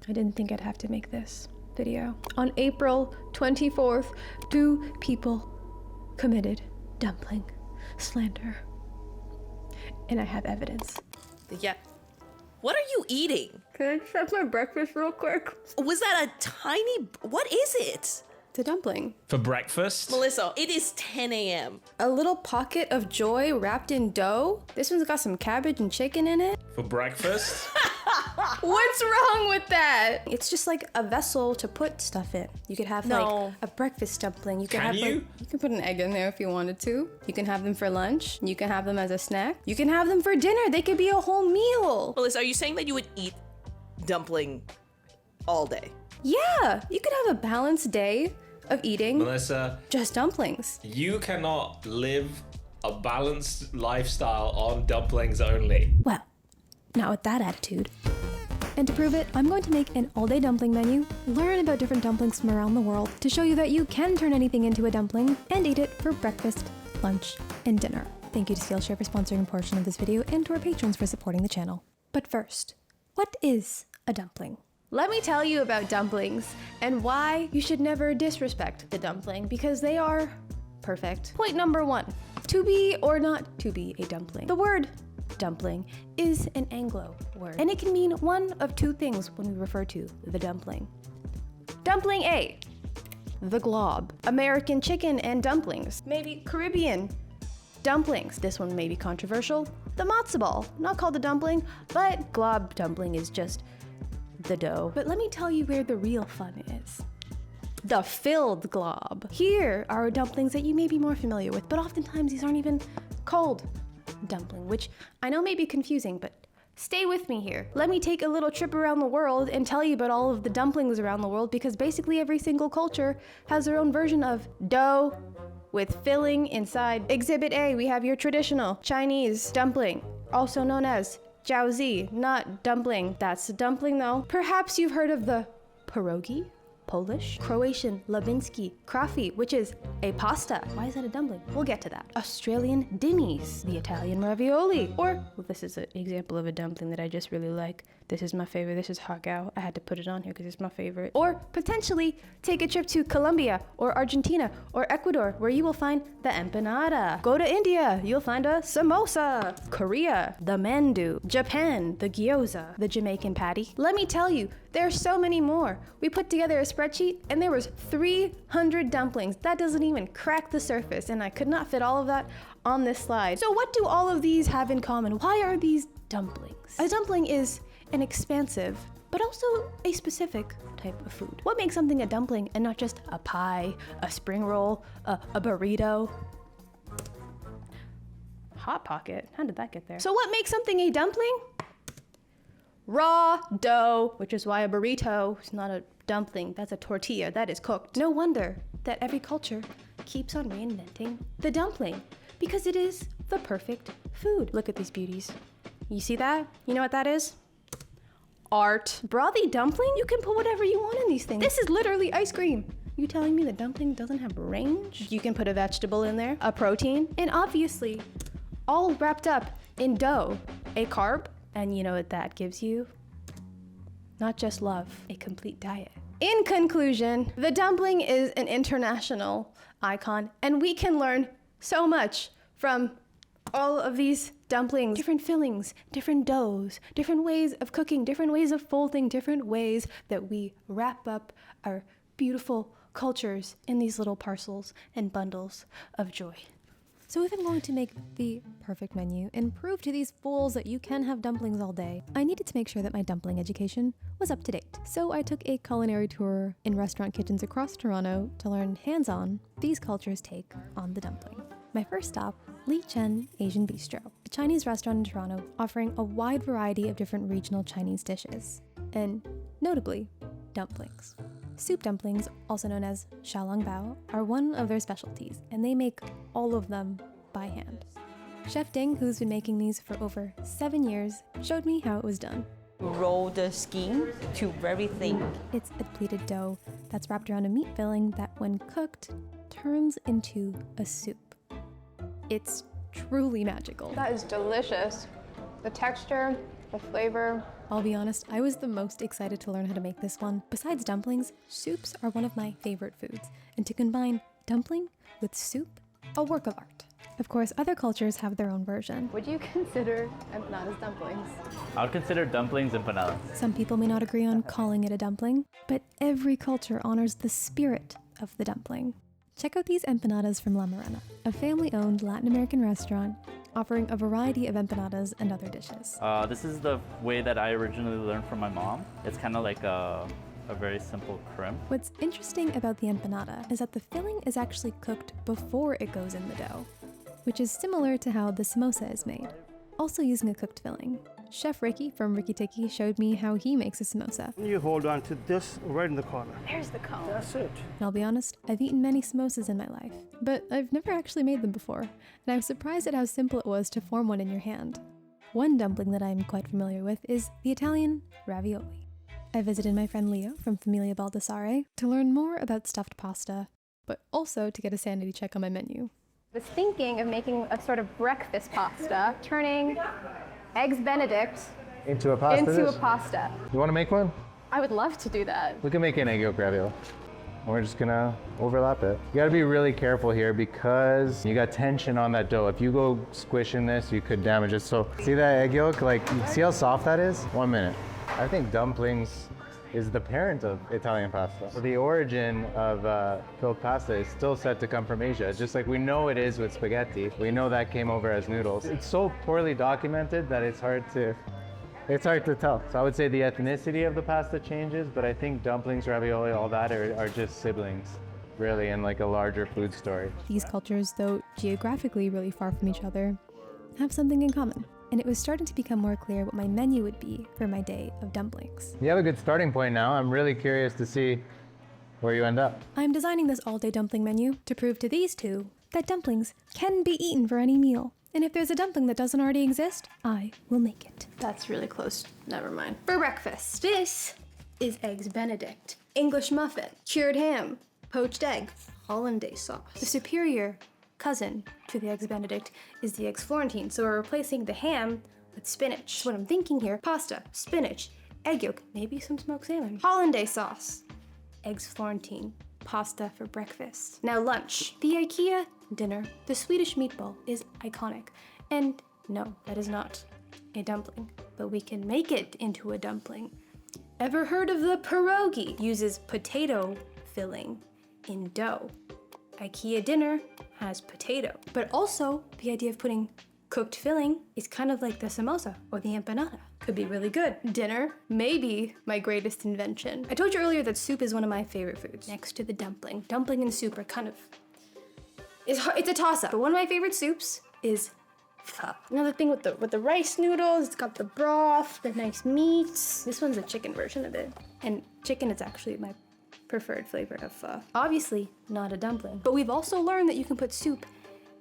I didn't think I'd have to make this video. On April 24th, 2 people committed dumpling slander. And I have evidence. Yeah. What are you eating? Can I just have my breakfast real quick? Was that a tiny... What is it? It's a dumpling. For breakfast? Melissa, it is 10 a.m. A little pocket of joy wrapped in dough. This one's got some cabbage and chicken in it. For breakfast? What's wrong with that? It's just like a vessel to put stuff in. You could have like a breakfast dumpling. You can have you? Like, you can put an egg in there if you wanted to. You can have them for lunch. You can have them as a snack. You can have them for dinner. They could be a whole meal. Melissa, are you saying that you would eat dumpling all day? Yeah, you could have a balanced day of eating Melissa, just dumplings. you cannot live a balanced lifestyle on dumplings only. Well, not with that attitude. And to prove it, I'm going to make an all-day dumpling menu, learn about different dumplings from around the world to show you that you can turn anything into a dumpling and eat it for breakfast, lunch, and dinner. Thank you to Skillshare for sponsoring a portion of this video and to our patrons for supporting the channel. But first, what is a dumpling? Let me tell you about dumplings and why you should never disrespect the dumpling because they are perfect. Point number 1, to be or not to be a dumpling. The word dumpling is an Anglo word and it can mean one of 2 things when we refer to the dumpling. Dumpling A, the glob, American chicken and dumplings, maybe Caribbean dumplings. This one may be controversial. The matzo ball, not called a dumpling, but glob dumpling is just the dough. But let me tell you where the real fun is. The filled glob. Here are dumplings that you may be more familiar with, but oftentimes these aren't even called dumpling, which I know may be confusing, but stay with me here. Let me take a little trip around the world and tell you about all of the dumplings around the world because basically every single culture has their own version of dough with filling inside. Exhibit A, we have your traditional Chinese dumpling, also known as jiaozi, not dumpling. That's a dumpling though. Perhaps you've heard of the pierogi, Polish, Croatian labinski, krafi, which is a pasta. Why is that a dumpling? We'll get to that. Australian dimmies, the Italian ravioli, or well, this is an example of a dumpling that I just really like. This is my favorite. This is hagao. I had to put it on here because it's my favorite. Or potentially take a trip to Colombia or Argentina or Ecuador where you will find the empanada. Go to India, you'll find a samosa. Korea, the mandu. Japan, the gyoza, the Jamaican patty. Let me tell you, there are so many more. We put together a spreadsheet and there was 300 dumplings. That doesn't even crack the surface and I could not fit all of that on this slide. So what do all of these have in common? Why are these dumplings? A dumpling is an expansive, but also a specific type of food. What makes something a dumpling and not just a pie, a spring roll, a burrito? Hot Pocket, how did that get there? So what makes something a dumpling? Raw dough, which is why a burrito is not a dumpling, that's a tortilla, that is cooked. No wonder that every culture keeps on reinventing the dumpling because it is the perfect food. Look at these beauties. You see that? You know what that is? Art. Brothy dumpling? You can put whatever you want in these things. This is literally ice cream. You telling me the dumpling doesn't have range? You can put a vegetable in there, a protein, and obviously all wrapped up in dough, a carb, and you know what that gives you? Not just love, a complete diet. In conclusion, the dumpling is an international icon and we can learn so much from all of these dumplings. Different fillings, different doughs, different ways of cooking, different ways of folding, different ways that we wrap up our beautiful cultures in these little parcels and bundles of joy. So if I'm going to make the perfect menu and prove to these fools that you can have dumplings all day, I needed to make sure that my dumpling education was up to date. So I took a culinary tour in restaurant kitchens across Toronto to learn hands-on these cultures' take on the dumpling. My first stop, Chen Asian Bistro, a Chinese restaurant in Toronto offering a wide variety of different regional Chinese dishes, and notably, dumplings. Soup dumplings, also known as xiaolongbao, are one of their specialties, and they make all of them by hand. Chef Ding, who's been making these for over 7 years, showed me how it was done. Roll the skin to very thin. It's a pleated dough that's wrapped around a meat filling that, when cooked, turns into a soup. It's truly magical. That is delicious. The texture, the flavor, I'll be honest, I was the most excited to learn how to make this one. Besides dumplings, soups are one of my favorite foods, and to combine dumpling with soup, a work of art. Of course, other cultures have their own version. Would you consider empanadas dumplings? I would consider dumplings empanadas. Some people may not agree on calling it a dumpling, but every culture honors the spirit of the dumpling. Check out these empanadas from La Morena, a family-owned Latin American restaurant offering a variety of empanadas and other dishes. This is the way that I originally learned from my mom. It's kind of like a very simple crimp. What's interesting about the empanada is that the filling is actually cooked before it goes in the dough, which is similar to how the samosa is made, also using a cooked filling. Chef Rikki from Rikki Tikki showed me how he makes a samosa. You hold on to this right in the corner. There's the cone. That's it. And I'll be honest, I've eaten many samosas in my life, but I've never actually made them before, and I was surprised at how simple it was to form one in your hand. One dumpling that I'm quite familiar with is the Italian ravioli. I visited my friend Leo from Famiglia Baldassarre to learn more about stuffed pasta, but also to get a sanity check on my menu. I was thinking of making a sort of breakfast pasta, turning eggs Benedict Into a pasta into a dish? pasta. You want to make one? I would love to do that. We can make an egg yolk ravioli. We're just gonna overlap it. You gotta be really careful here because you got tension on that dough. If you go squishing this, you could damage it. So see that egg yolk? Like, see how soft that is? 1 minute. I think dumplings is the parent of Italian pasta. So the origin of filled pasta is still said to come from Asia, just like we know it is with spaghetti. We know that came over as noodles. It's so poorly documented that it's hard to tell. So I would say the ethnicity of the pasta changes, but I think dumplings, ravioli, all that are just siblings, really, in like a larger food story. These cultures, though geographically really far from each other, have something in common. And it was starting to become more clear what my menu would be for my day of dumplings. You have a good starting point now. I'm really curious to see where you end up. I'm designing this all-day dumpling menu to prove to these two that dumplings can be eaten for any meal. And if there's a dumpling that doesn't already exist, I will make it. That's really close. Never mind. For breakfast, this is eggs Benedict, English muffin, cured ham, poached egg, hollandaise sauce. The superior cousin to the eggs Benedict is the eggs Florentine, so we're replacing the ham with spinach. So what I'm thinking here, pasta, spinach, egg yolk, maybe some smoked salmon, hollandaise sauce, eggs Florentine, pasta for breakfast. Now lunch, the IKEA dinner. The Swedish meatball is iconic. And no, that is not a dumpling, but we can make it into a dumpling. Ever heard of the pierogi? Uses potato filling in dough. IKEA dinner has potato, but also the idea of putting cooked filling is kind of like the samosa or the empanada. Could be really good. Dinner, maybe my greatest invention. I told you earlier that soup is one of my favorite foods. Next to the dumpling. Dumpling and soup are kind of, it's a toss-up. But one of my favorite soups is pho. Another thing with the rice noodles, it's got the broth, the nice meats. This one's a chicken version of it. And chicken is actually my preferred flavor of pho. Obviously not a dumpling, but we've also learned that you can put soup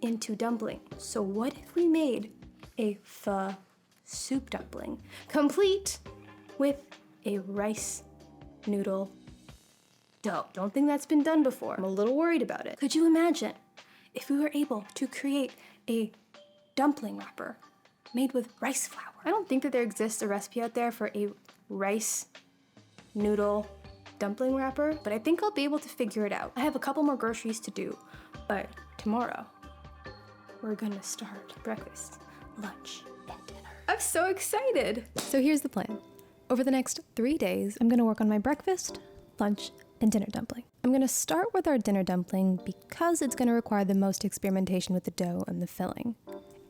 into dumpling. So what if we made a pho soup dumpling, complete with a rice noodle dough? Don't think that's been done before. I'm a little worried about it. Could you imagine if we were able to create a dumpling wrapper made with rice flour? I don't think that there exists a recipe out there for a rice noodle dumpling wrapper, but I think I'll be able to figure it out. I have a couple more groceries to do, but tomorrow we're gonna start breakfast, lunch, and dinner. I'm so excited. So here's the plan. Over the next 3 days, I'm gonna work on my breakfast, lunch, and dinner dumpling. I'm gonna start with our dinner dumpling because it's gonna require the most experimentation with the dough and the filling.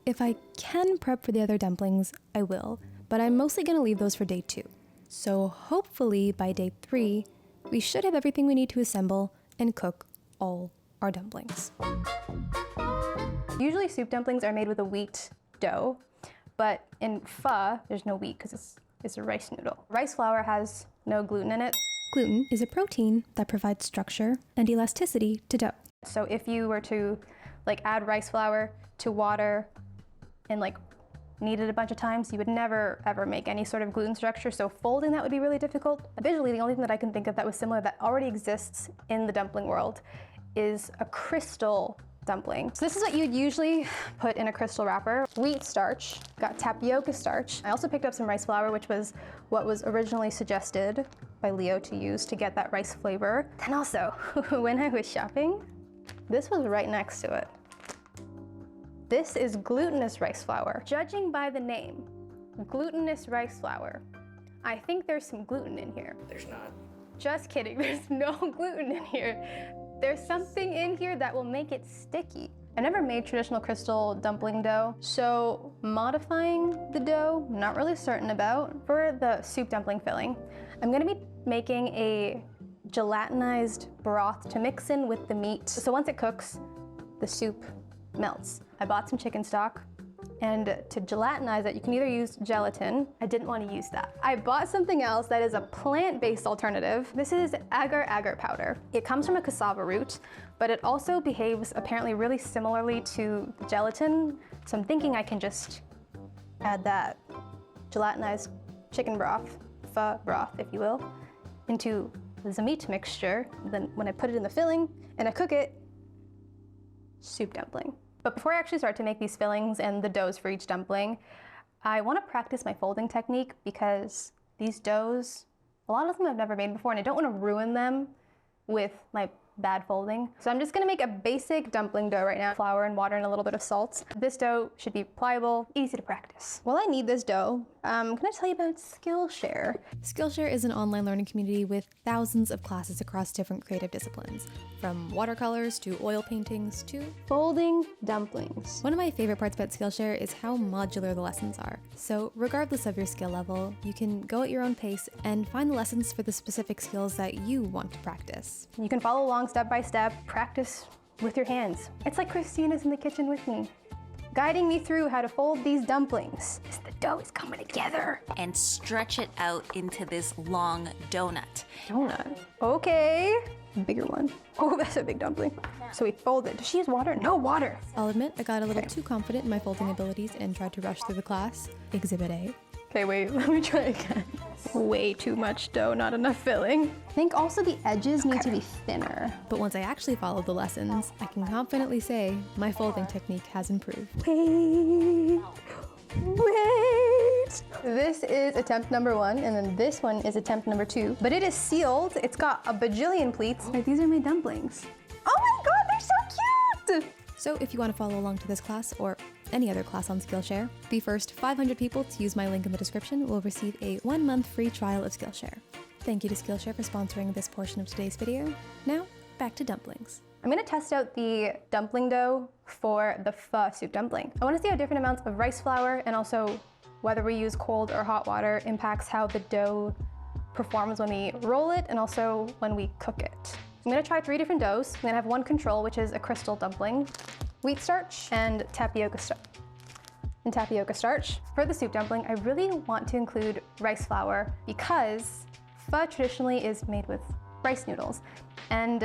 If I can prep for the other dumplings, I will, but I'm mostly gonna leave those for day 2. So hopefully by day 3, we should have everything we need to assemble and cook all our dumplings. Usually soup dumplings are made with a wheat dough, but in pho, there's no wheat because it's a rice noodle. Rice flour has no gluten in it. Gluten is a protein that provides structure and elasticity to dough. So if you were to add rice flour to water and knead it a bunch of times, you would never ever make any sort of gluten structure. So folding that would be really difficult. Visually, the only thing that I can think of that was similar that already exists in the dumpling world is a crystal dumpling. So this is what you'd usually put in a crystal wrapper. Wheat starch, got tapioca starch. I also picked up some rice flour, which was what was originally suggested by Leo to use to get that rice flavor. Then also, when I was shopping, this was right next to it. This is glutinous rice flour. Judging by the name, glutinous rice flour, I think there's some gluten in here. There's not. Just kidding, there's no gluten in here. There's something in here that will make it sticky. I never made traditional crystal dumpling dough, so modifying the dough, not really certain about. For the soup dumpling filling, I'm gonna be making a gelatinized broth to mix in with the meat. So once it cooks, the soup melts. I bought some chicken stock, and to gelatinize it, you can either use gelatin. I didn't want to use that. I bought something else that is a plant-based alternative. This is agar-agar powder. It comes from a cassava root, but it also behaves apparently really similarly to gelatin. So I'm thinking I can just add that gelatinized chicken broth, pho broth, if you will, into the meat mixture. Then when I put it in the filling and I cook it, soup dumpling. But before I actually start to make these fillings and the doughs for each dumpling, I want to practice my folding technique because these doughs, a lot of them I've never made before, and I don't want to ruin them with my bad folding. So I'm just gonna make a basic dumpling dough right now. Flour and water and a little bit of salt. This dough should be pliable, easy to practice. While I knead this dough, I'm gonna tell you about Skillshare. Skillshare is an online learning community with thousands of classes across different creative disciplines, from watercolors to oil paintings to Folding dumplings. One of my favorite parts about Skillshare is how modular the lessons are. So regardless of your skill level, you can go at your own pace and find the lessons for the specific skills that you want to practice. You can follow along step by step, practice with your hands. It's like Christina's in the kitchen with me, guiding me through how to fold these dumplings. As the dough is coming together. And stretch it out into this long donut. Donut. Okay. Bigger one. Oh, that's a big dumpling. So we fold it. Does she use water? No water. I'll admit I got a little too confident in my folding abilities and tried to rush through the class. Exhibit A. Okay, wait, let me try again. Way too much dough, not enough filling. I think also the edges need to be thinner. But once I actually followed the lessons, I can confidently say my folding technique has improved. Wait. This is attempt number 1, and then this one is attempt number 2. But it is sealed. It's got a bajillion pleats. Like, these are my dumplings. Oh my god, they're so cute! So if you want to follow along to this class or any other class on Skillshare, the first 500 people to use my link in the description will receive a 1-month free trial of Skillshare. Thank you to Skillshare for sponsoring this portion of today's video. Now, back to dumplings. I'm gonna test out the dumpling dough for the pho soup dumpling. I wanna see how different amounts of rice flour and also whether we use cold or hot water impacts how the dough performs when we roll it and also when we cook it. I'm gonna try 3 different doughs. I'm gonna have one control, which is a crystal dumpling, wheat starch, and tapioca starch. For the soup dumpling, I really want to include rice flour because pho traditionally is made with rice noodles. And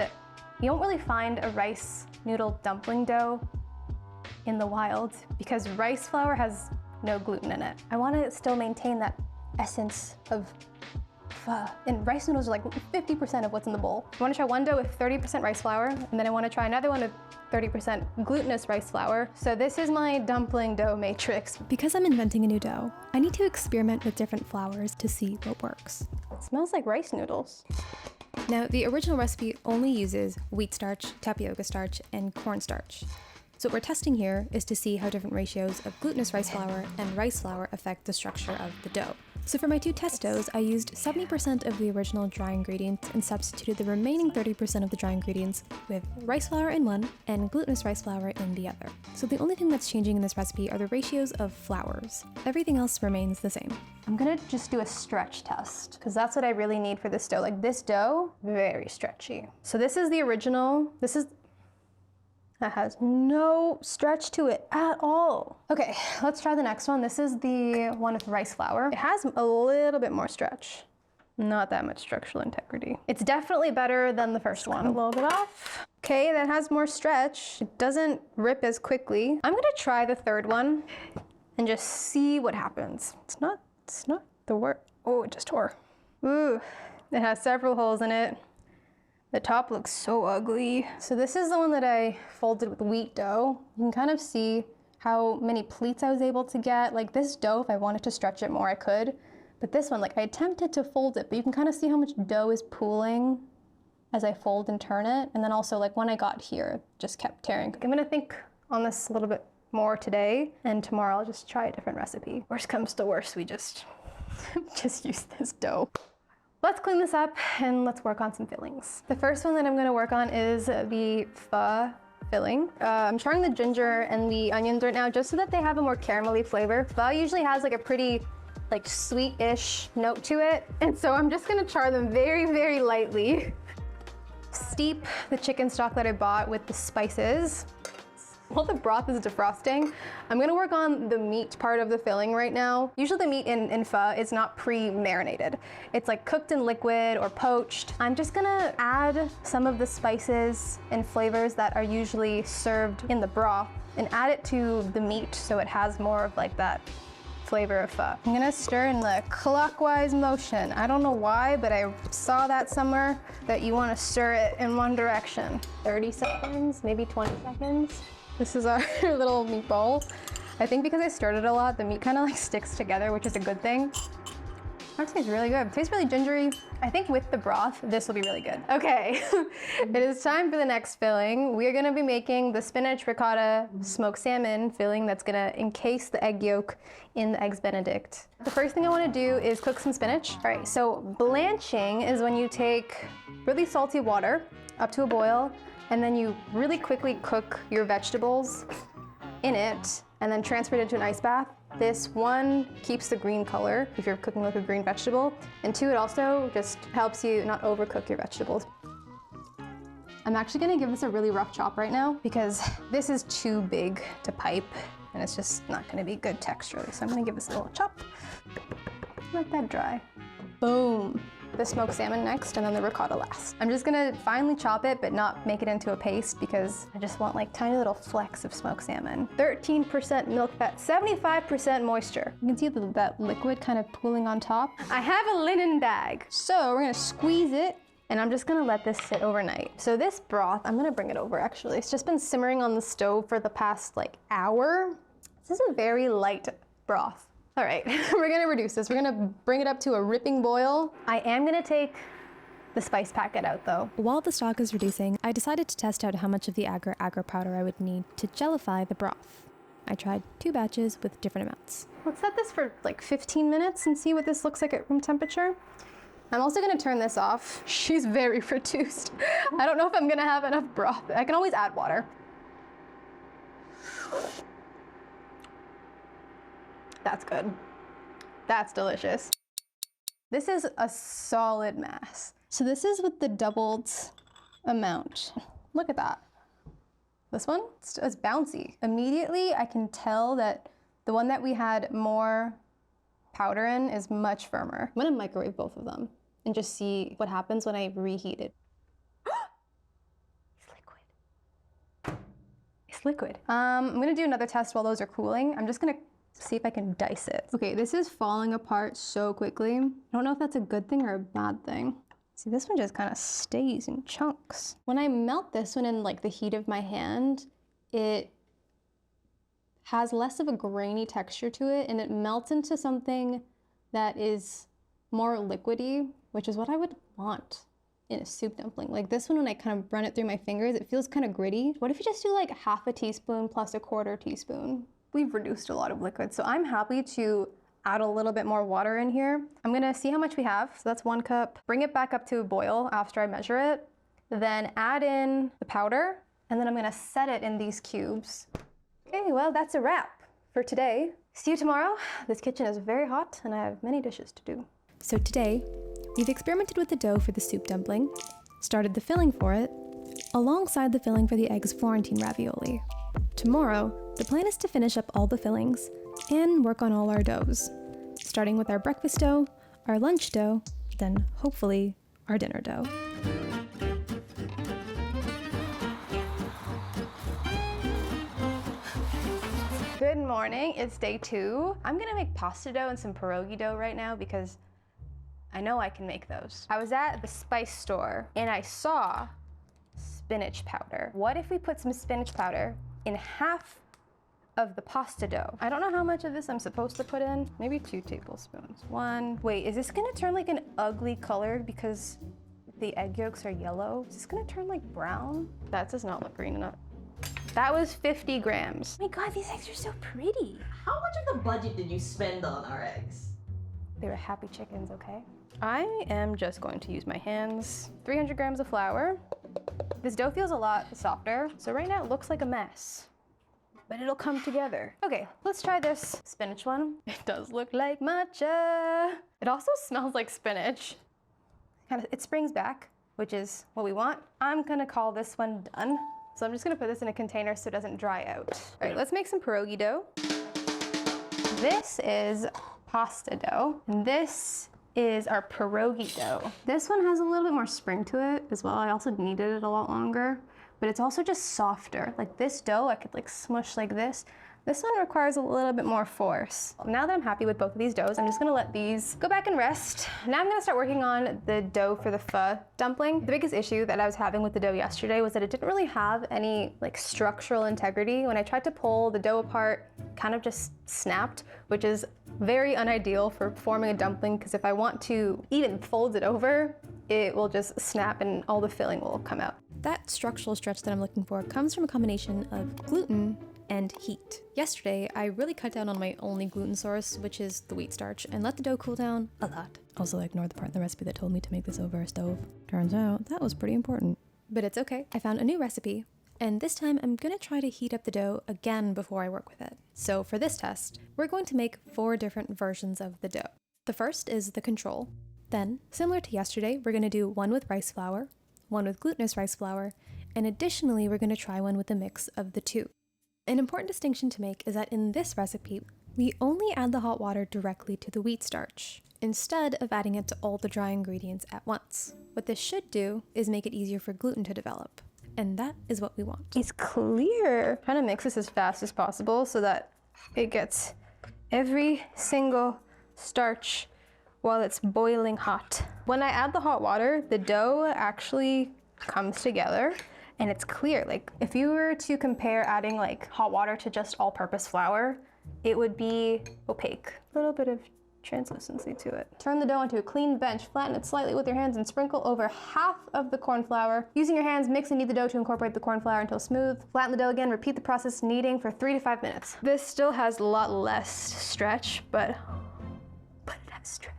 you don't really find a rice noodle dumpling dough in the wild because rice flour has no gluten in it. I want to still maintain that essence of pho. And rice noodles are like 50% of what's in the bowl. I want to try one dough with 30% rice flour, and then I want to try another one with 30% glutinous rice flour. So this is my dumpling dough matrix. Because I'm inventing a new dough, I need to experiment with different flours to see what works. It smells like rice noodles. Now, the original recipe only uses wheat starch, tapioca starch, and cornstarch. So what we're testing here is to see how different ratios of glutinous rice flour and rice flour affect the structure of the dough. So for my 2 test doughs, I used 70% of the original dry ingredients and substituted the remaining 30% of the dry ingredients with rice flour in one and glutinous rice flour in the other. So the only thing that's changing in this recipe are the ratios of flours. Everything else remains the same. I'm gonna just do a stretch test because that's what I really need for this dough. Like this dough, very stretchy. So this is the original. That has no stretch to it at all. Okay, let's try the next one. This is the one with rice flour. It has a little bit more stretch. Not that much structural integrity. It's definitely better than the first one. A little bit off. Okay, that has more stretch. It doesn't rip as quickly. I'm gonna try the third one and just see what happens. It's not the worst. Oh, it just tore. Ooh, it has several holes in it. The top looks so ugly. So this is the one that I folded with wheat dough. You can kind of see how many pleats I was able to get. Like this dough, if I wanted to stretch it more, I could. But this one, like I attempted to fold it, but you can kind of see how much dough is pooling as I fold and turn it. And then also like when I got here, just kept tearing. I'm gonna think on this a little bit more today, and tomorrow I'll just try a different recipe. Worst comes to worst, we just use this dough. Let's clean this up and let's work on some fillings. The first one that I'm gonna work on is the pho filling. I'm trying the ginger and the onions right now just so that they have a more caramelly flavor. Pho usually has like a pretty like sweet-ish note to it. And so I'm just gonna char them very, very lightly. Steep the chicken stock that I bought with the spices. While the broth is defrosting, I'm gonna work on the meat part of the filling right now. Usually the meat in pho is not pre-marinated. It's like cooked in liquid or poached. I'm just gonna add some of the spices and flavors that are usually served in the broth and add it to the meat so it has more of like that flavor of pho. I'm gonna stir in the clockwise motion. I don't know why, but I saw that somewhere that you wanna stir it in one direction. 30 seconds, maybe 20 seconds. This is our little meatball. I think because I stirred it a lot, the meat kind of like sticks together, which is a good thing. That tastes really good. It tastes really gingery. I think with the broth, this will be really good. Okay, it is time for the next filling. We are gonna be making the spinach ricotta smoked salmon filling that's gonna encase the egg yolk in the Eggs Benedict. The first thing I wanna do is cook some spinach. All right, so blanching is when you take really salty water up to a boil, and then you really quickly cook your vegetables in it and then transfer it into an ice bath. This one keeps the green color if you're cooking like a green vegetable, and two, it also just helps you not overcook your vegetables. I'm actually gonna give this a really rough chop right now because this is too big to pipe and it's just not gonna be good texturally. So I'm gonna give this a little chop. Let that dry. Boom. The smoked salmon next, and then the ricotta last. I'm just gonna finely chop it, but not make it into a paste because I just want like tiny little flecks of smoked salmon. 13% milk fat, 75% moisture. You can see that liquid kind of pooling on top. I have a linen bag, so we're gonna squeeze it, and I'm just gonna let this sit overnight. So this broth, I'm gonna bring it over actually. It's just been simmering on the stove for the past like hour. This is a very light broth. All right, we're gonna reduce this. We're gonna bring it up to a ripping boil. I am gonna take the spice packet out though. While the stock is reducing, I decided to test out how much of the agar powder I would need to gellify the broth. I tried 2 batches with different amounts. Let's set this for like 15 minutes and see what this looks like at room temperature. I'm also gonna turn this off. She's very reduced. I don't know if I'm gonna have enough broth. I can always add water. That's good. That's delicious. This is a solid mass. So this is with the doubled amount. Look at that. This one, it's bouncy. Immediately, I can tell that the one that we had more powder in is much firmer. I'm gonna microwave both of them and just see what happens when I reheat it. It's liquid. It's liquid. I'm gonna do another test while those are cooling. I'm just gonna see if I can dice it. Okay, this is falling apart so quickly. I don't know if that's a good thing or a bad thing. See, this one just kind of stays in chunks. When I melt this one in like the heat of my hand, it has less of a grainy texture to it, and it melts into something that is more liquidy, which is what I would want in a soup dumpling. Like this one, when I kind of run it through my fingers, it feels kind of gritty. What if you just do like half a teaspoon plus a quarter teaspoon? We've reduced a lot of liquid, so I'm happy to add a little bit more water in here. I'm gonna see how much we have. So that's 1 cup. Bring it back up to a boil after I measure it. Then add in the powder, and then I'm gonna set it in these cubes. Okay, well, that's a wrap for today. See you tomorrow. This kitchen is very hot, and I have many dishes to do. So today, we've experimented with the dough for the soup dumpling, started the filling for it, alongside the filling for the eggs Florentine ravioli. Tomorrow, the plan is to finish up all the fillings and work on all our doughs, starting with our breakfast dough, our lunch dough, then hopefully our dinner dough. Good morning, it's day 2. I'm gonna make pasta dough and some pierogi dough right now because I know I can make those. I was at the spice store and I saw spinach powder. What if we put some spinach powder in half of the pasta dough? I don't know how much of this I'm supposed to put in. Maybe 2 tablespoons. 1. Wait, is this gonna turn like an ugly color because the egg yolks are yellow? Is this gonna turn like brown? That does not look green enough. That was 50 grams. Oh my God, these eggs are so pretty. How much of the budget did you spend on our eggs? They were happy chickens, okay? I am just going to use my hands. 300 grams of flour. This dough feels a lot softer, so right now it looks like a mess, but it'll come together. Okay, let's try this spinach one. It does look like matcha. It also smells like spinach. It springs back, which is what we want. I'm gonna call this one done. So I'm just gonna put this in a container so it doesn't dry out. All right, let's make some pierogi dough. This is pasta dough, and this is our pierogi dough. This one has a little bit more spring to it as well. I also kneaded it a lot longer, but it's also just softer. Like this dough, I could like smush like this. This one requires a little bit more force. Now that I'm happy with both of these doughs, I'm just gonna let these go back and rest. Now I'm gonna start working on the dough for the pho dumpling. The biggest issue that I was having with the dough yesterday was that it didn't really have any like structural integrity. When I tried to pull the dough apart, it kind of just snapped, which is very unideal for forming a dumpling, because if I want to even fold it over, it will just snap and all the filling will come out. That structural stretch that I'm looking for comes from a combination of gluten and heat. Yesterday, I really cut down on my only gluten source, which is the wheat starch, and let the dough cool down a lot. Also, I ignored the part in the recipe that told me to make this over a stove. Turns out, that was pretty important. But it's okay. I found a new recipe, and this time I'm gonna try to heat up the dough again before I work with it. So for this test, we're going to make 4 different versions of the dough. The first is the control. Then, similar to yesterday, we're gonna do one with rice flour, one with glutinous rice flour, and additionally, we're gonna try one with a mix of the 2. An important distinction to make is that in this recipe, we only add the hot water directly to the wheat starch, instead of adding it to all the dry ingredients at once. What this should do is make it easier for gluten to develop, and that is what we want. It's clear. I'm trying to mix this as fast as possible so that it gets every single starch while it's boiling hot. When I add the hot water, the dough actually comes together. And it's clear. Like if you were to compare adding like hot water to just all-purpose flour, it would be opaque. A little bit of translucency to it. Turn the dough onto a clean bench, flatten it slightly with your hands and sprinkle over half of the corn flour. Using your hands, mix and knead the dough to incorporate the corn flour until smooth. Flatten the dough again, repeat the process, kneading for 3 to 5 minutes. This still has a lot less stretch, but it has stretch.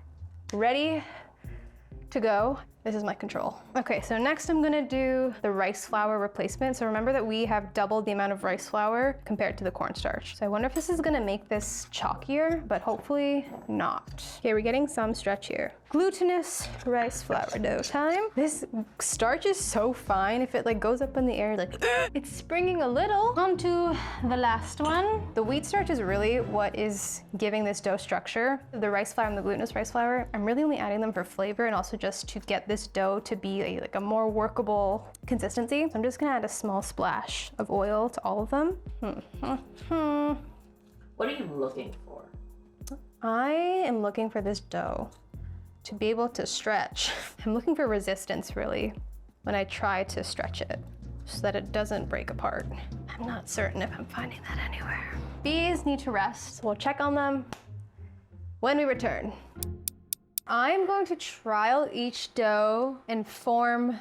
Ready to go. This is my control. Okay, so next I'm gonna do the rice flour replacement. So remember that we have doubled the amount of rice flour compared to the cornstarch. So I wonder if this is gonna make this chalkier, but hopefully not. Okay, we're getting some stretch here. Glutinous rice flour dough time. This starch is so fine. If it like goes up in the air, like it's springing a little. On to the last one. The wheat starch is really what is giving this dough structure. The rice flour and the glutinous rice flour, I'm really only adding them for flavor and also just to get this dough to be like a more workable consistency. So I'm just gonna add a small splash of oil to all of them. What are you looking for? I am looking for this dough to be able to stretch. I'm looking for resistance really when I try to stretch it so that it doesn't break apart. I'm not certain if I'm finding that anywhere. Bees need to rest. We'll check on them when we return. I'm going to trial each dough and form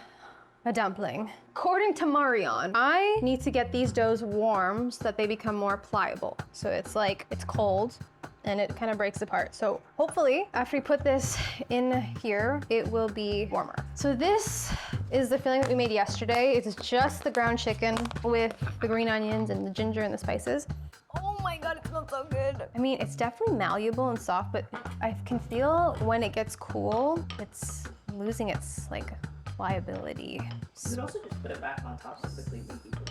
a dumpling. According to Marion, I need to get these doughs warm so that they become more pliable. So it's like, it's cold and it kind of breaks apart. So hopefully after we put this in here, it will be warmer. So this is the filling that we made yesterday. It's just the ground chicken with the green onions and the ginger and the spices. Oh my God, it smells so good. I mean, it's definitely malleable and soft, but I can feel when it gets cool, it's losing its like pliability. You could also just put it back on top and quickly reheat it.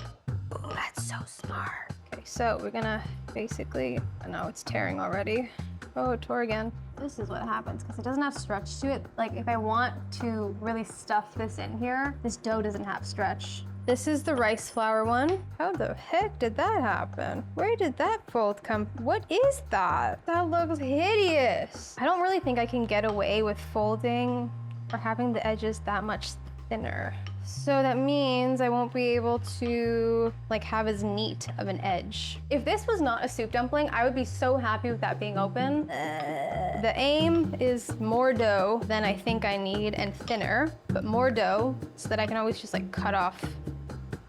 Oh, that's so smart. Okay, so we're gonna basically, oh no, it's tearing already. Oh, it tore again. This is what happens because it doesn't have stretch to it. Like if I want to really stuff this in here, this dough doesn't have stretch. This is the rice flour one. How the heck did that happen? Where did that fold come? What is that? That looks hideous. I don't really think I can get away with folding or having the edges that much thinner. So that means I won't be able to like have as neat of an edge. If this was not a soup dumpling, I would be so happy with that being open. The aim is more dough than I think I need and thinner, but more dough so that I can always just like cut off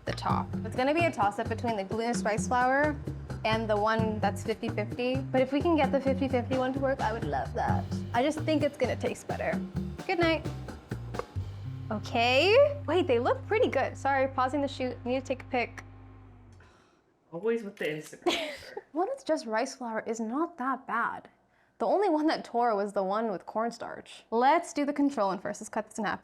the top. It's gonna be a toss-up between the glutinous rice flour and the one that's 50-50. But if we can get the 50-50 one to work, I would love that. I just think it's gonna taste better. Good night. Okay. Wait, they look pretty good. Sorry, pausing the shoot. I need to take a pic. Always with the Instagram. One that's just rice flour is not that bad. The only one that tore was the one with cornstarch. Let's do the control one first. Let's cut this in half.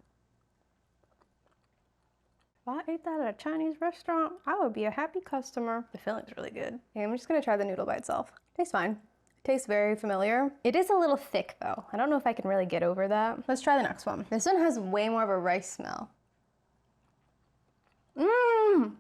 If I ate that at a Chinese restaurant, I would be a happy customer. The filling's really good. Okay, I'm just gonna try the noodle by itself. Tastes fine. Tastes very familiar. It is a little thick though. I don't know if I can really get over that. Let's try the next one. This one has way more of a rice smell.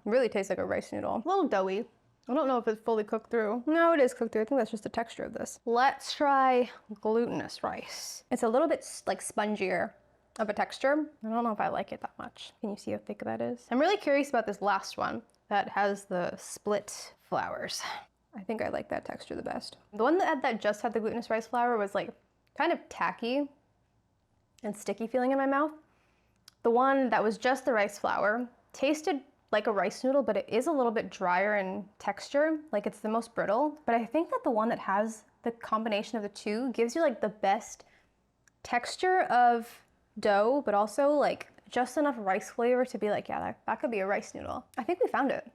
Really tastes like a rice noodle. A little doughy. I don't know if it's fully cooked through. No, it is cooked through. I think that's just the texture of this. Let's try glutinous rice. It's a little bit like spongier of a texture. I don't know if I like it that much. Can you see how thick that is? I'm really curious about this last one that has the split flours. I think I like that texture the best. The one that just had the glutinous rice flour was like kind of tacky and sticky feeling in my mouth. The one that was just the rice flour tasted like a rice noodle, but it is a little bit drier in texture, like it's the most brittle. But I think that the one that has the combination of the two gives you like the best texture of dough, but also like just enough rice flavor to be like, yeah, that could be a rice noodle. I think we found it.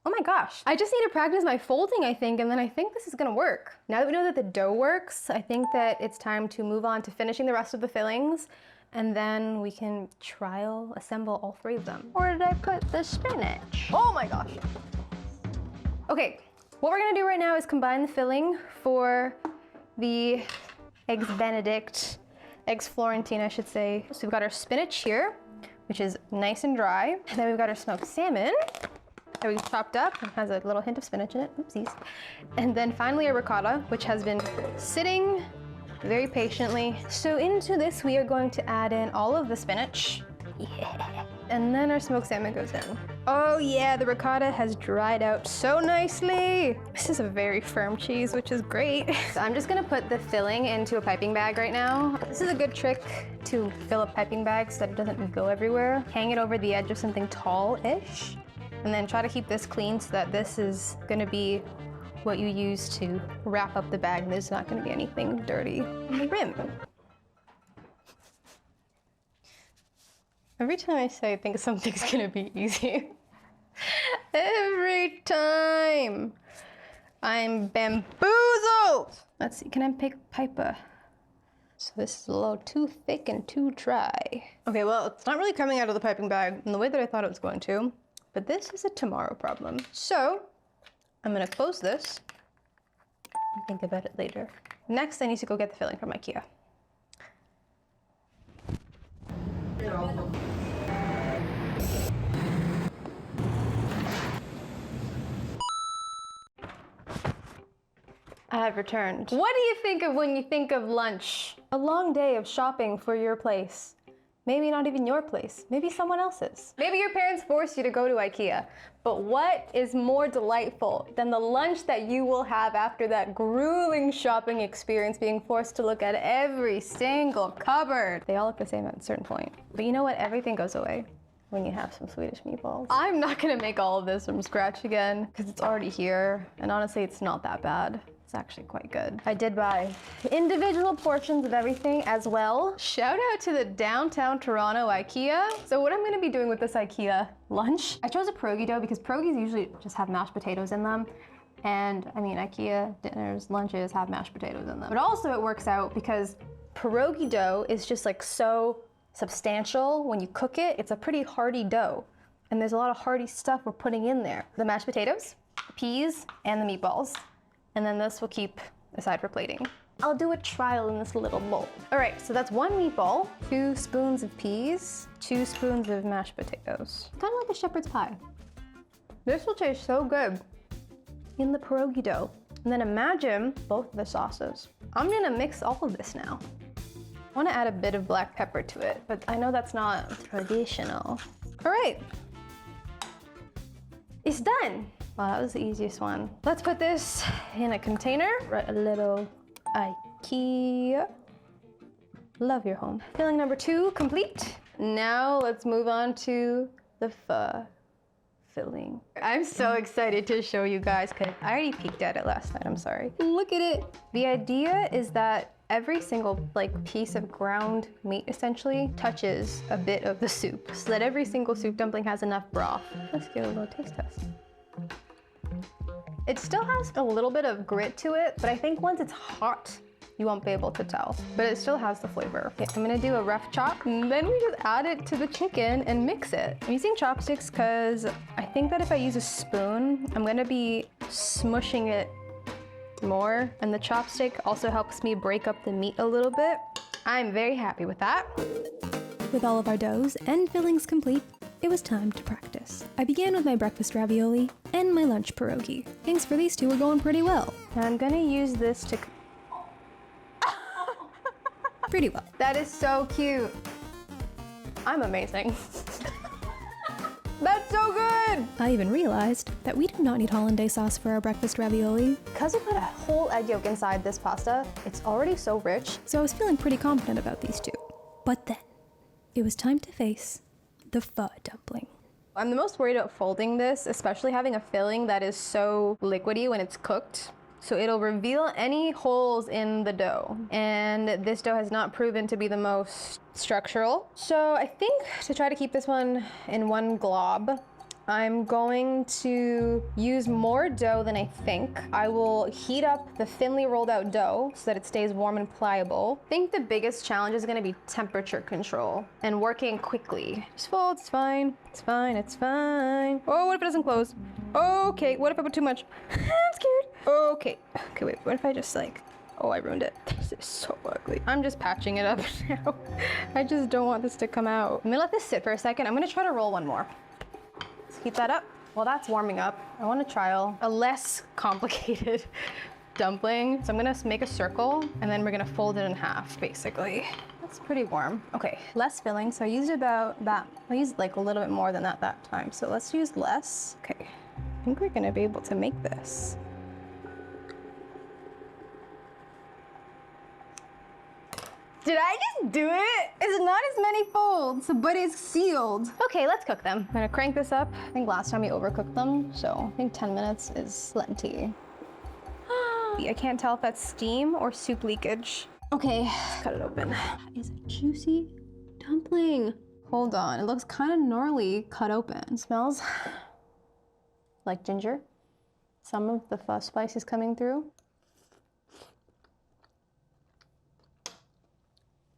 Oh my gosh. I just need to practice my folding, I think, and then I think this is gonna work. Now that we know that the dough works, I think that it's time to move on to finishing the rest of the fillings, and then we can trial assemble all three of them. Where did I put the spinach? Oh my gosh. Okay, what we're gonna do right now is combine the filling for the Eggs Benedict, Eggs Florentine, I should say. So we've got our spinach here, which is nice and dry. And then we've got our smoked salmon that we've chopped up and has a little hint of spinach in it. Oopsies. And then finally our ricotta, which has been sitting very patiently. So into this, we are going to add in all of the spinach. Yeah. And then our smoked salmon goes in. Oh yeah, the ricotta has dried out so nicely. This is a very firm cheese, which is great. So I'm just gonna put the filling into a piping bag right now. This is a good trick to fill a piping bag so that it doesn't go everywhere. Hang it over the edge of something tall-ish. And then try to keep this clean so that this is gonna be what you use to wrap up the bag and there's not gonna be anything dirty on the rim. Every time I say I think something's gonna be easy, every time I'm bamboozled. Let's see, can I pipe a... So this is a little too thick and too dry. Okay, well, it's not really coming out of the piping bag in the way that I thought it was going to. But this is a tomorrow problem. So I'm gonna close this and think about it later. Next, I need to go get the filling from IKEA. I have returned. What do you think of when you think of lunch? A long day of shopping for your place. Maybe not even your place, maybe someone else's. Maybe your parents forced you to go to IKEA, but what is more delightful than the lunch that you will have after that grueling shopping experience, being forced to look at every single cupboard? They all look the same at a certain point. But you know what? Everything goes away when you have some Swedish meatballs. I'm not gonna make all of this from scratch again, because it's already here, and honestly, it's not that bad. It's actually quite good. I did buy individual portions of everything as well. Shout out to the downtown Toronto IKEA. So what I'm gonna be doing with this IKEA lunch, I chose a pierogi dough because pierogis usually just have mashed potatoes in them. And I mean, IKEA dinners, lunches have mashed potatoes in them. But also it works out because pierogi dough is just like so substantial. When you cook it, it's a pretty hearty dough. And there's a lot of hearty stuff we're putting in there. The mashed potatoes, the peas, and the meatballs. And then this will keep aside for plating. I'll do a trial in this little bowl. All right, so that's 1 meatball, 2 spoons of peas, 2 spoons of mashed potatoes. Kind of like a shepherd's pie. This will taste so good in the pierogi dough. And then imagine both the sauces. I'm gonna mix all of this now. I wanna add a bit of black pepper to it, but I know that's not traditional. All right, it's done. Wow, that was the easiest one. Let's put this in a container. Write a little IKEA. Love your home. Filling number 2 complete. Now let's move on to the pho filling. I'm so excited to show you guys because I already peeked at it last night, I'm sorry. Look at it. The idea is that every single piece of ground meat essentially touches a bit of the soup so that every single soup dumpling has enough broth. Let's give it a little taste test. It still has a little bit of grit to it, but I think once it's hot, you won't be able to tell, but it still has the flavor. Okay, I'm gonna do a rough chop, and then we just add it to the chicken and mix it. I'm using chopsticks because I think that if I use a spoon, I'm gonna be smushing it more, and the chopstick also helps me break up the meat a little bit. I'm very happy with that. With all of our doughs and fillings complete, it was time to practice. I began with my breakfast ravioli and my lunch pierogi. Things for these two were going pretty well. And I'm gonna use this to Pretty well. That is so cute. I'm amazing. That's so good! I even realized that we do not need hollandaise sauce for our breakfast ravioli. Because we put a whole egg yolk inside this pasta, it's already so rich. So I was feeling pretty confident about these two. But then, it was time to face the pho dumpling. I'm the most worried about folding this, especially having a filling that is so liquidy when it's cooked. So it'll reveal any holes in the dough. And this dough has not proven to be the most structural. So I think to try to keep this one in one glob, I'm going to use more dough than I think. I will heat up the thinly rolled out dough so that it stays warm and pliable. I think the biggest challenge is gonna be temperature control and working quickly. Just fold, it's fine, it's fine, it's fine. Oh, what if it doesn't close? Okay, what if I put too much? I'm scared. Okay, wait, what if I just oh, I ruined it. This is so ugly. I'm just patching it up now. I just don't want this to come out. I'm gonna let this sit for a second. I'm gonna try to roll one more. Heat that up. While that's warming up, I want to trial a less complicated dumpling. So I'm gonna make a circle and then we're gonna fold it in half, basically. That's pretty warm. Okay, less filling. So I used about that. I used a little bit more than that time. So let's use less. Okay, I think we're gonna be able to make this. Did I just do it? It's not as many folds, but it's sealed. Okay, let's cook them. I'm gonna crank this up. I think last time we overcooked them, so I think 10 minutes is plenty. I can't tell if that's steam or soup leakage. Okay, let's cut it open. That is a juicy dumpling. Hold on, it looks kind of gnarly cut open. It smells like ginger. Some of the pho spice is coming through.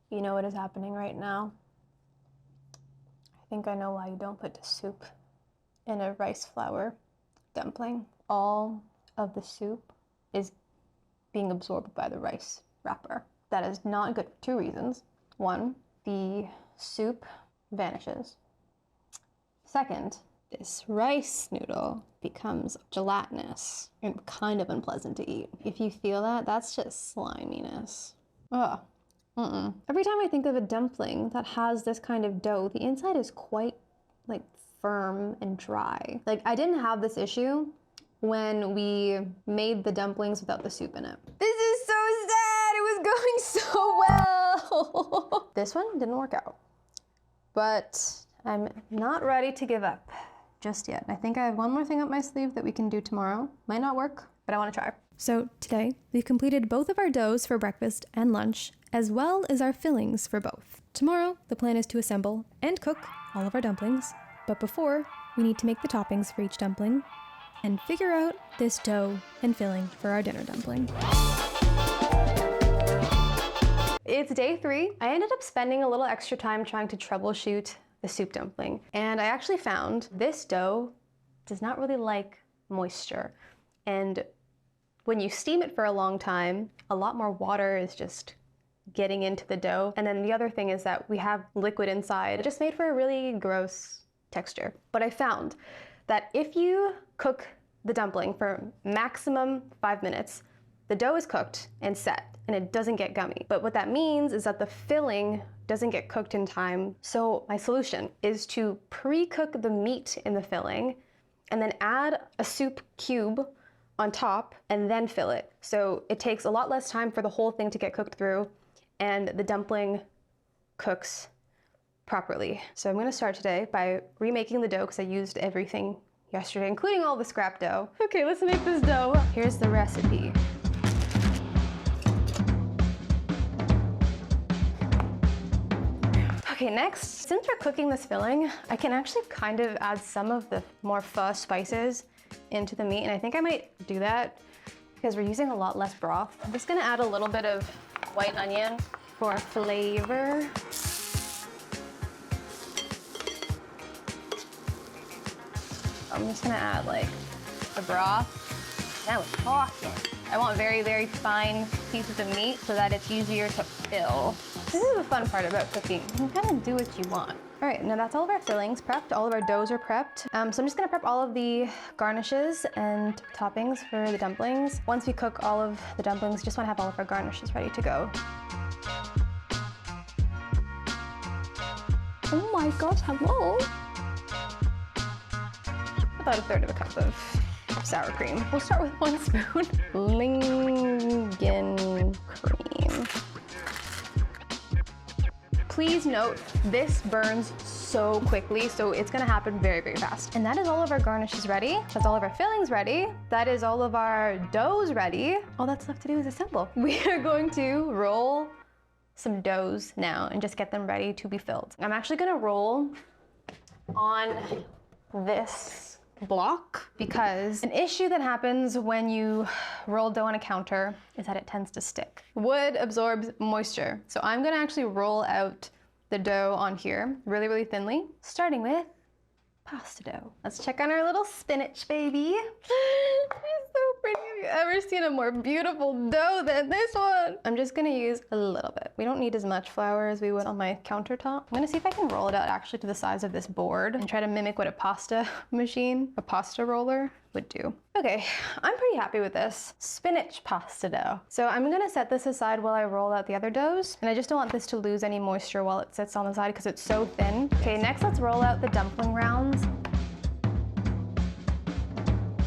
You know what is happening right now? I think I know why you don't put the soup in a rice flour dumpling. All of the soup is being absorbed by the rice wrapper. That is not good for 2 reasons. 1, the soup vanishes. 2nd, this rice noodle becomes gelatinous and kind of unpleasant to eat. If you feel that, that's just sliminess. Ugh. Every time I think of a dumpling that has this kind of dough, the inside is quite firm and dry. I didn't have this issue when we made the dumplings without the soup in it. This is so sad, it was going so well. This one didn't work out, but I'm not ready to give up just yet. I think I have one more thing up my sleeve that we can do tomorrow. Might not work, but I want to try. So today, we've completed both of our doughs for breakfast and lunch, as well as our fillings for both. Tomorrow, the plan is to assemble and cook all of our dumplings, but before, we need to make the toppings for each dumpling and figure out this dough and filling for our dinner dumpling. It's day 3. I ended up spending a little extra time trying to troubleshoot the soup dumpling, and I actually found this dough does not really like moisture, and when you steam it for a long time, a lot more water is just getting into the dough. And then the other thing is that we have liquid inside. It just made for a really gross texture. But I found that if you cook the dumpling for maximum 5 minutes, the dough is cooked and set and it doesn't get gummy. But what that means is that the filling doesn't get cooked in time. So my solution is to pre-cook the meat in the filling and then add a soup cube on top and then fill it. So it takes a lot less time for the whole thing to get cooked through and the dumpling cooks properly. So I'm gonna start today by remaking the dough because I used everything yesterday, including all the scrap dough. Okay, let's make this dough. Here's the recipe. Okay, next, since we're cooking this filling, I can actually kind of add some of the more pho spices into the meat, and I think I might do that because we're using a lot less broth. I'm just gonna add a little bit of white onion for flavor. I'm just gonna add like the broth. Now we're talking. I want very, very fine pieces of meat so that it's easier to fill. This is the fun part about cooking. You can kind of do what you want. All right, now that's all of our fillings prepped. All of our doughs are prepped. So I'm just gonna prep all of the garnishes and toppings for the dumplings. Once we cook all of the dumplings, just wanna have all of our garnishes ready to go. Oh my gosh, hello. About a third of a cup of sour cream. We'll start with 1 spoon. Lingon Cream. Please note, this burns so quickly, so it's gonna happen very, very fast. And that is all of our garnishes ready. That's all of our fillings ready. That is all of our doughs ready. All that's left to do is assemble. We are going to roll some doughs now and just get them ready to be filled. I'm actually gonna roll on this block because an issue that happens when you roll dough on a counter is that it tends to stick. Wood absorbs moisture. So I'm gonna actually roll out the dough on here really, really thinly, starting with pasta dough. Let's check on our little spinach, baby. It's so pretty. Have you ever seen a more beautiful dough than this one? I'm just gonna use a little bit. We don't need as much flour as we would on my countertop. I'm gonna see if I can roll it out actually to the size of this board and try to mimic what a pasta machine, a pasta roller would do. Okay, I'm pretty happy with this spinach pasta dough. So I'm gonna set this aside while I roll out the other doughs. And I just don't want this to lose any moisture while it sits on the side because it's so thin. Okay, next let's roll out the dumpling rounds.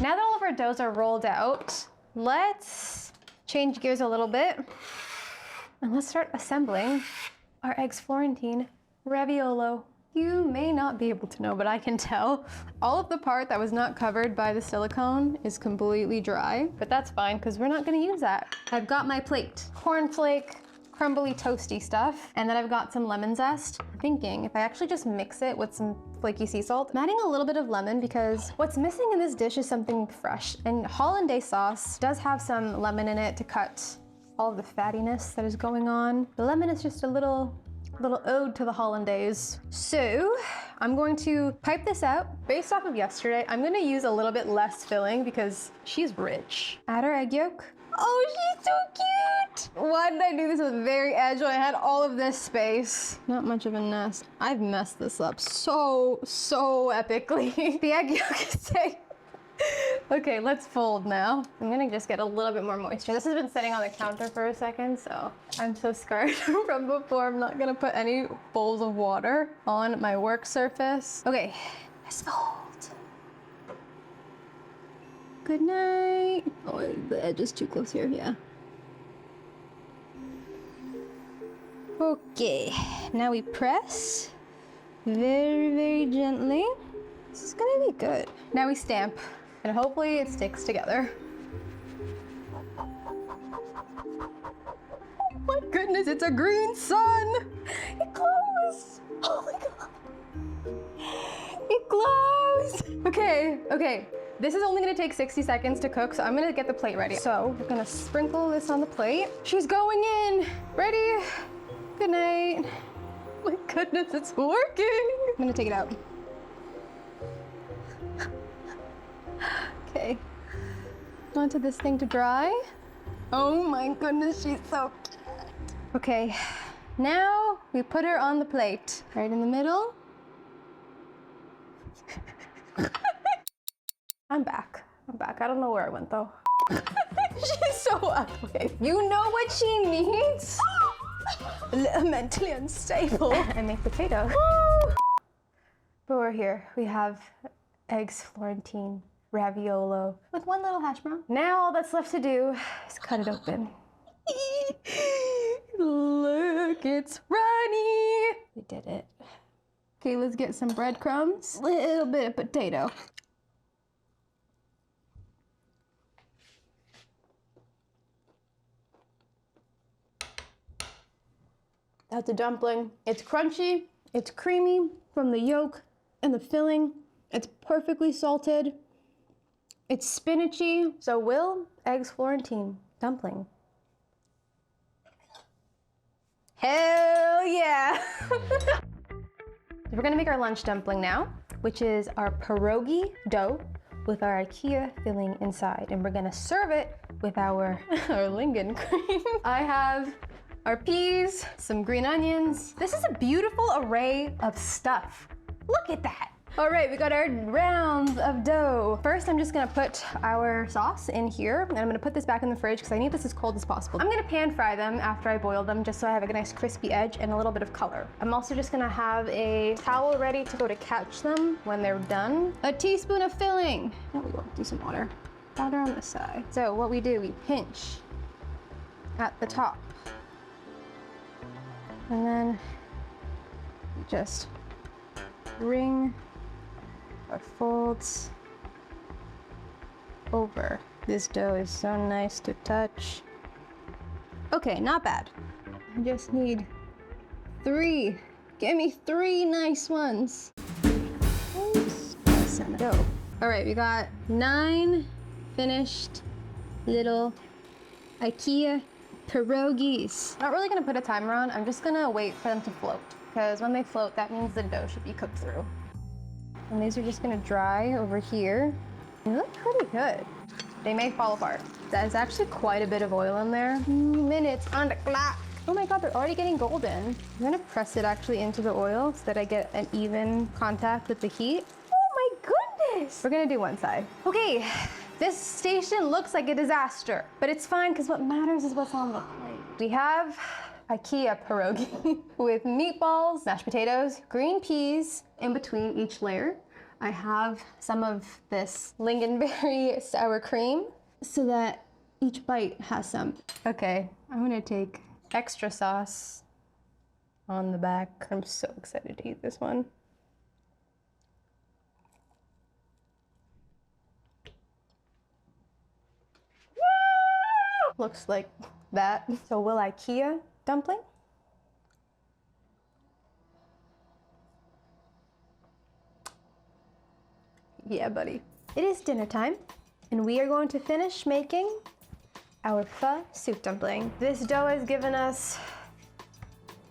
Now that all of our doughs are rolled out, let's change gears a little bit and let's start assembling our eggs Florentine raviolo. You may not be able to know, but I can tell all of the part that was not covered by the silicone is completely dry, but that's fine because we're not gonna use that. I've got my plate, cornflake, crumbly toasty stuff, and then I've got some lemon zest. I'm thinking if I actually just mix it with some flaky sea salt, I'm adding a little bit of lemon because what's missing in this dish is something fresh, and hollandaise sauce does have some lemon in it to cut all of the fattiness that is going on. The lemon is just a little ode to the hollandaise. So I'm going to pipe this out. Based off of yesterday, I'm gonna use a little bit less filling because she's rich. Add our egg yolk. Oh, she's so cute. Why did I do this with very agile? I had all of this space. Not much of a nest. I've messed this up so epically. The egg yolk is safe. Okay, let's fold now. I'm gonna just get a little bit more moisture. This has been sitting on the counter for a second, so I'm so scarred from before. I'm not gonna put any bowls of water on my work surface. Okay, let's fold. Good night. Oh, the edge is too close here, yeah. Okay, now we press very, very gently. This is gonna be good. Now we stamp. And hopefully it sticks together. Oh my goodness, it's a green sun! It glows! Oh my god! It glows! Okay. This is only gonna take 60 seconds to cook, so I'm gonna get the plate ready. So we're gonna sprinkle this on the plate. She's going in! Ready? Good night. Oh my goodness, it's working! I'm gonna take it out. Okay. onto this thing to dry. Oh my goodness, she's so cute. Okay, now we put her on the plate. Right in the middle. I'm back. I don't know where I went though. She's so ugly. You know what she needs? A little mentally unstable. I make potatoes. But we're here. We have eggs Florentine, raviolo, with one little hash brown. Now all that's left to do is cut it open. Look, it's runny. We did it. Okay, let's get some breadcrumbs. A little bit of potato. That's a dumpling. It's crunchy, it's creamy from the yolk and the filling. It's perfectly salted. It's spinachy. So will eggs Florentine dumpling. Hell yeah! We're gonna make our lunch dumpling now, which is our pierogi dough with our IKEA filling inside. And we're gonna serve it with our Lingon Cream. I have our peas, some green onions. This is a beautiful array of stuff. Look at that. All right, we got our rounds of dough. First, I'm just gonna put our sauce in here, and I'm gonna put this back in the fridge because I need this as cold as possible. I'm gonna pan fry them after I boil them, just so I have a nice crispy edge and a little bit of color. I'm also just gonna have a towel ready to go to catch them when they're done. A teaspoon of filling. There we go, do some water. Powder on the side. So what we do, we pinch at the top. And then we just bring our folds over. This dough is so nice to touch. Okay, not bad. I just need 3. Give me 3 nice ones. Oops, some dough. All right, we got 9 finished little IKEA pierogies. Not really gonna put a timer on. I'm just gonna wait for them to float, because when they float, that means the dough should be cooked through. And these are just gonna dry over here. They look pretty good. They may fall apart. There's actually quite a bit of oil in there. Minutes on the clock. Oh my God, they're already getting golden. I'm gonna press it actually into the oil so that I get an even contact with the heat. Oh my goodness. We're gonna do one side. Okay, this station looks like a disaster, but it's fine because what matters is what's on the plate. We have IKEA pierogi with meatballs, mashed potatoes, green peas in between each layer. I have some of this lingonberry sour cream so that each bite has some. Okay, I'm gonna take extra sauce on the back. I'm so excited to eat this one. Woo! Looks like that. So will IKEA dumpling? Yeah, buddy. It is dinner time, and we are going to finish making our pho soup dumpling. This dough has given us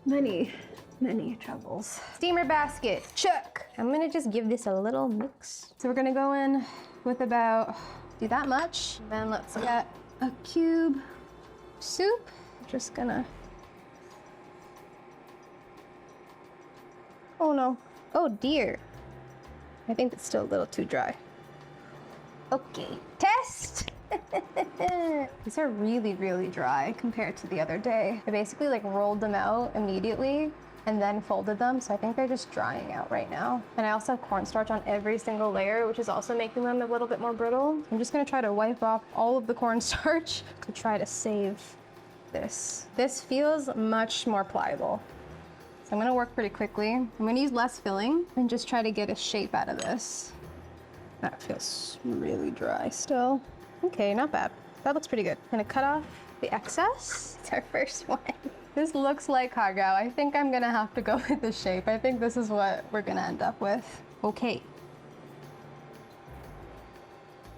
many troubles. Steamer basket, check. I'm gonna just give this a little mix. So we're gonna go in with about, do that much. Then let's get a cube soup. Just gonna, oh no, oh dear. I think it's still a little too dry. Okay, test. These are really dry compared to the other day. I basically like rolled them out immediately and then folded them, so I think they're just drying out right now. And I also have cornstarch on every single layer, which is also making them a little bit more brittle. I'm just gonna try to wipe off all of the cornstarch to try to save this. This feels much more pliable. So I'm gonna work pretty quickly. I'm gonna use less filling and just try to get a shape out of this. That feels really dry still. Okay, not bad. That looks pretty good. I'm gonna cut off the excess. It's our first one. This looks like hagao. I think I'm gonna have to go with the shape. I think this is what we're gonna end up with. Okay.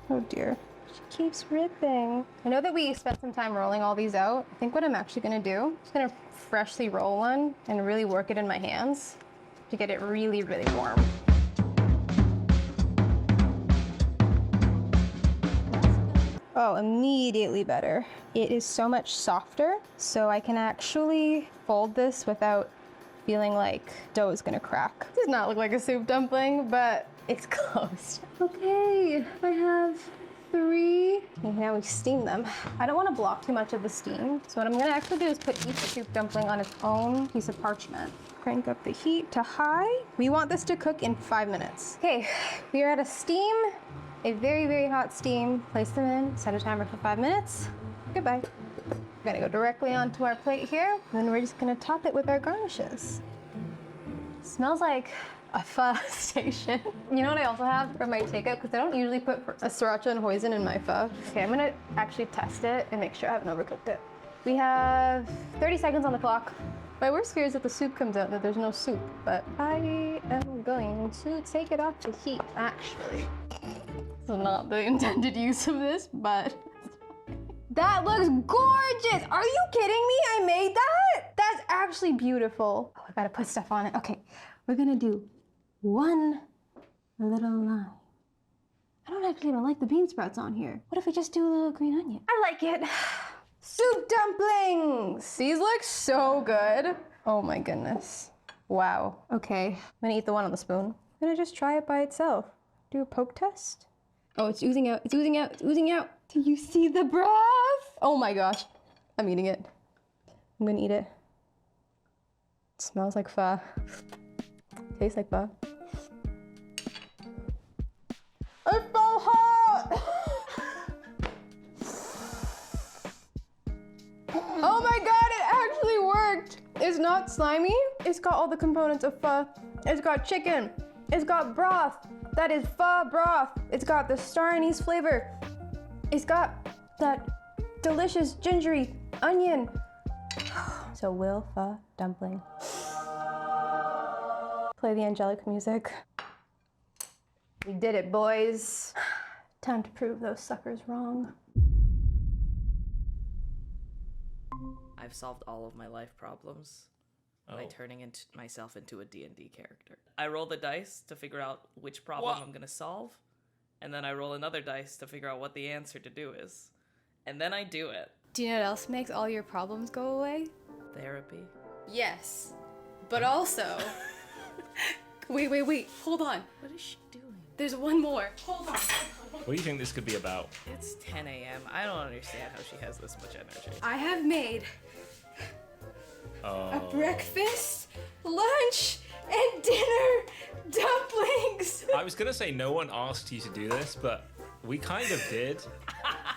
Oh dear. She keeps ripping. I know that we spent some time rolling all these out. I think what I'm actually gonna do, I'm just gonna freshly roll one and really work it in my hands to get it really warm. Oh, immediately better. It is so much softer, so I can actually fold this without feeling like dough is gonna crack. Does not look like a soup dumpling, but it's close. Okay, I have 3. And now we steam them. I don't want to block too much of the steam, so what I'm gonna actually do is put each soup dumpling on its own piece of parchment. Crank up the heat to high. We want this to cook in 5 minutes. Okay, we are at a steam, a very, very hot steam. Place them in, set a timer for 5 minutes. Goodbye. We're gonna go directly onto our plate here, and then we're just gonna top it with our garnishes. Smells like a pho station. You know what I also have for my takeout? Because I don't usually put a sriracha and hoisin in my pho. Okay, I'm gonna actually test it and make sure I haven't overcooked it. We have 30 seconds on the clock. My worst fear is that the soup comes out and that there's no soup, but I am going to take it off the heat, actually. This is not the intended use of this, but that looks gorgeous! Are you kidding me? I made that? That's actually beautiful. Oh, I gotta put stuff on it. Okay, we're gonna do one little line. I don't actually even like the bean sprouts on here. What if we just do a little green onion? I like it. Soup dumplings! These look so good. Oh my goodness. Wow. Okay, I'm gonna eat the one on the spoon. I'm gonna just try it by itself. Do a poke test. Oh, it's oozing out, it's oozing out, it's oozing out. Do you see the broth? Oh my gosh. I'm eating it. I'm gonna eat it. It smells like pho. Tastes like pho. It's so hot! Oh my god, it actually worked! It's not slimy. It's got all the components of pho. It's got chicken. It's got broth. That is pho broth. It's got the star anise flavor. It's got that delicious gingery onion. So will pho dumpling. Play the angelic music. We did it, boys. Time to prove those suckers wrong. I've solved all of my life problems by turning myself into a D&D character. I roll the dice to figure out which problem I'm gonna solve, and then I roll another dice to figure out what the answer to do is. And then I do it. Do you know what else makes all your problems go away? Therapy. Yes, but also... Wait, hold on. What is she doing? There's one more. Hold on. What do you think this could be about? It's 10 a.m. I don't understand how she has this much energy. I have made a breakfast, lunch, and dinner dumplings. I was gonna say no one asked you to do this, but we kind of did.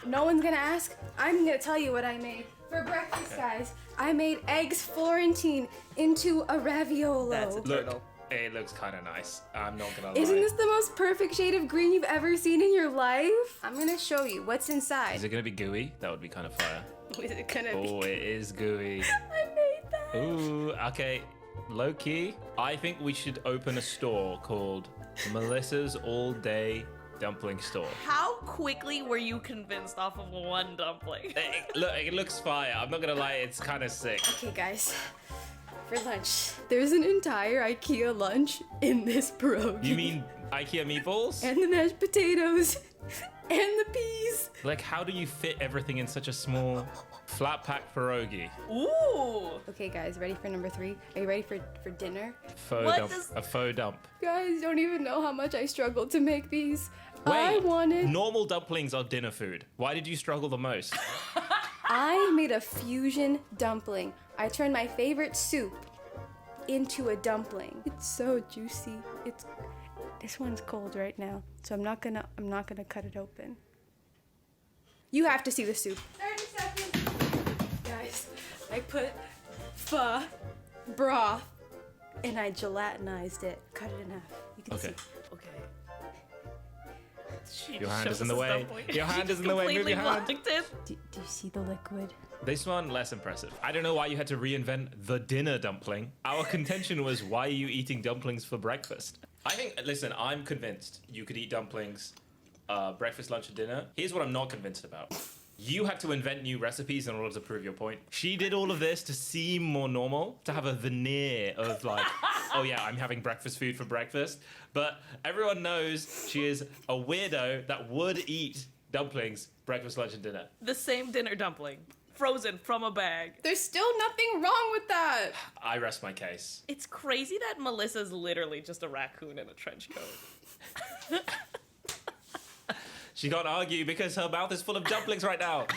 No one's gonna ask. I'm gonna tell you what I made. For breakfast, guys, I made eggs Florentine into a raviolo. That's a turtle. Look, it looks kind of nice. I'm not gonna lie. Isn't this the most perfect shade of green you've ever seen in your life? I'm gonna show you what's inside. Is it gonna be gooey? That would be kind of fire. Is it gonna be? Oh, it is gooey. I made that. Ooh, okay. Low key, I think we should open a store called Melissa's All Day Dumpling Store. How quickly were you convinced off of one dumpling? Look, it looks fire. I'm not gonna lie, it's kind of sick. Okay, guys. For lunch, there's an entire IKEA lunch in this pierogi. You mean IKEA meatballs? And the mashed potatoes. And the peas. Like, how do you fit everything in such a small, flat pack pierogi? Ooh! Okay, guys, ready for number 3? Are you ready for dinner? A faux dump. Guys, don't even know how much I struggled to make these. Wait, I wanted... normal dumplings are dinner food. Why did you struggle the most? I made a fusion dumpling. I turned my favorite soup into a dumpling. It's so juicy. This one's cold right now, so I'm not gonna cut it open. You have to see the soup. 30 seconds. Guys, I put pho broth and I gelatinized it. Cut it in half. You can see. Okay. Your hand is in the way. Your hand is in the way. Move your hand. Do you see the liquid? This one, less impressive. I don't know why you had to reinvent the dinner dumpling. Our contention was, why are you eating dumplings for breakfast? I think, listen, I'm convinced you could eat dumplings breakfast, lunch, and dinner. Here's what I'm not convinced about. You had to invent new recipes in order to prove your point. She did all of this to seem more normal, to have a veneer of like, oh yeah, I'm having breakfast food for breakfast. But everyone knows she is a weirdo that would eat dumplings, breakfast, lunch, and dinner. The same dinner dumpling, frozen from a bag. There's still nothing wrong with that. I rest my case. It's crazy that Melissa's literally just a raccoon in a trench coat. She can't argue because her mouth is full of dumplings right now.